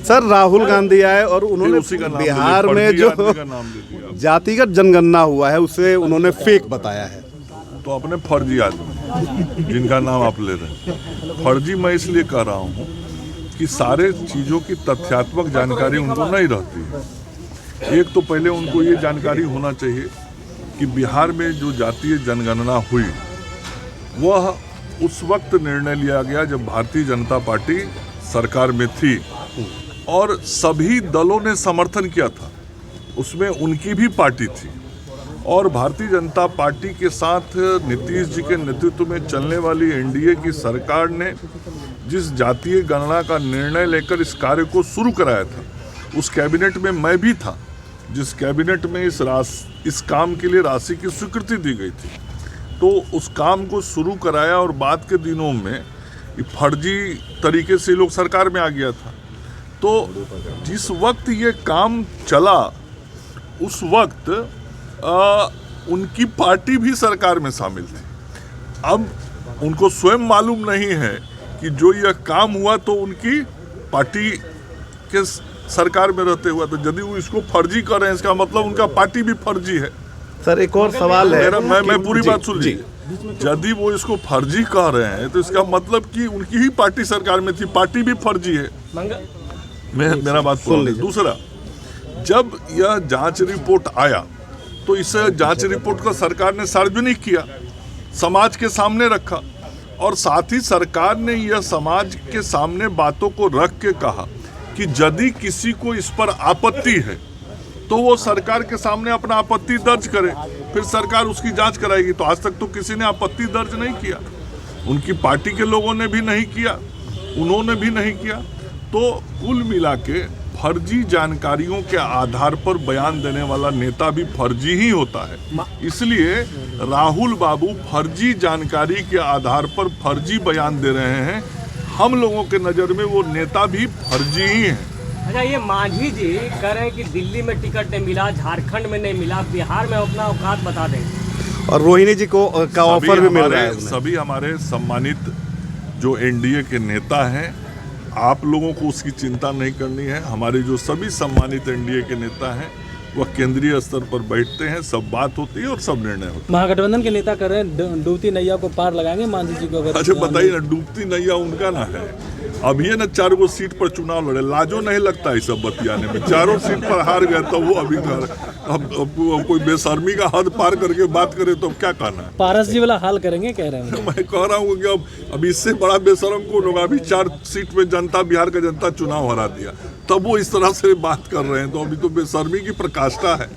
Sir Rahul Gandhi आए और उन्होंने बिहार में जो जातिगत जनगणना हुआ है उसे उन्होंने फेक बताया है। तो अपने फर्जी आदमी जिनका नाम आप ले रहे हैं, फर्जी मैं इसलिए कह रहा हूँ कि सारे चीज़ों की तथ्यात्मक जानकारी उनको नहीं रहती है। एक तो पहले उनको ये जानकारी होना चाहिए कि बिहार में जो जातीय जनगणना हुई वह उस वक्त निर्णय लिया गया जब भारतीय जनता पार्टी सरकार में थी और सभी दलों ने समर्थन किया था। उसमें उनकी भी पार्टी थी और भारतीय जनता पार्टी के साथ नीतीश जी के नेतृत्व में चलने वाली एनडीए की सरकार ने जिस जातीय गणना का निर्णय लेकर इस कार्य को शुरू कराया था, उस कैबिनेट में मैं भी था जिस कैबिनेट में इस काम के लिए राशि की स्वीकृति दी गई थी। तो उस काम को शुरू कराया और बाद के दिनों में फर्जी तरीके से लोग सरकार में आ गया था। तो जिस वक्त ये काम चला उस वक्त उनकी पार्टी भी सरकार में शामिल थी। अब उनको स्वयं मालूम नहीं है कि जो यह काम हुआ तो उनकी पार्टी के सरकार में रहते हुआ, तो यदि वो इसको फर्जी कर रहे हैं इसका मतलब उनका पार्टी भी फर्जी है। सर एक और सवाल है, मैं पूरी बात सुन लीजिए। यदि वो इसको फर्जी कह रहे हैं तो इसका मतलब कि उनकी ही पार्टी सरकार में थी, पार्टी भी फर्जी है। मेरा बात सुन लीजिए। दूसरा, जब यह जांच रिपोर्ट आया तो इस जांच रिपोर्ट को सरकार ने सार्वजनिक किया, समाज के सामने रखा और साथ ही सरकार ने यह समाज के सामने बातों को रख के कहा कि यदि किसी को इस पर आपत्ति है तो वो सरकार के सामने अपना आपत्ति दर्ज करे, फिर सरकार उसकी जांच कराएगी। तो आज तक तो किसी ने आपत्ति दर्ज नहीं किया, उनकी पार्टी के लोगों ने भी नहीं किया, उन्होंने भी नहीं किया। तो कुल मिला के फर्जी जानकारियों के आधार पर बयान देने वाला नेता भी फर्जी ही होता है। इसलिए राहुल बाबू फर्जी जानकारी के आधार पर फर्जी बयान दे रहे हैं। हम लोगों के नज़र में वो नेता भी फर्जी ही हैं। अच्छा, ये मांझी जी कह रहे हैं कि दिल्ली में टिकट नहीं मिला, झारखंड में नहीं मिला, बिहार में अपना औकात बता दें और रोहिणी जी को का ऑफर भी मिल रहा है। सभी हमारे सम्मानित जो एनडीए के नेता हैं, आप लोगों को उसकी चिंता नहीं करनी है। हमारे जो सभी सम्मानित एनडीए के नेता हैं वह केंद्रीय स्तर पर बैठते हैं, सब बात होती है और सब निर्णय होता है। महागठबंधन के नेता कर रहे हैं डूबती नैया को पार लगाएंगे मांझी जी को अगर। अच्छा बताइए ना, डूबती नैया उनका ना है। अब ये ना 4 गो सीट पर चुनाव लड़े, लाजो नहीं लगता है सब बतियाने में। 4 सीट पर हार गए तो वो अभी अब कोई बेशर्मी का हद पार करके बात करे तो क्या कहना है। पारस जी वाला हाल करेंगे कह रहे हैं। मैं कह रहा हूँ कि अब इससे बड़ा बेशर्म कौन होगा। अभी 4 सीट में जनता, बिहार का जनता चुनाव हरा दिया, तब वो इस तरह से बात कर रहे हैं, तो अभी तो बेशर्मी की प्रकाष्ठा है।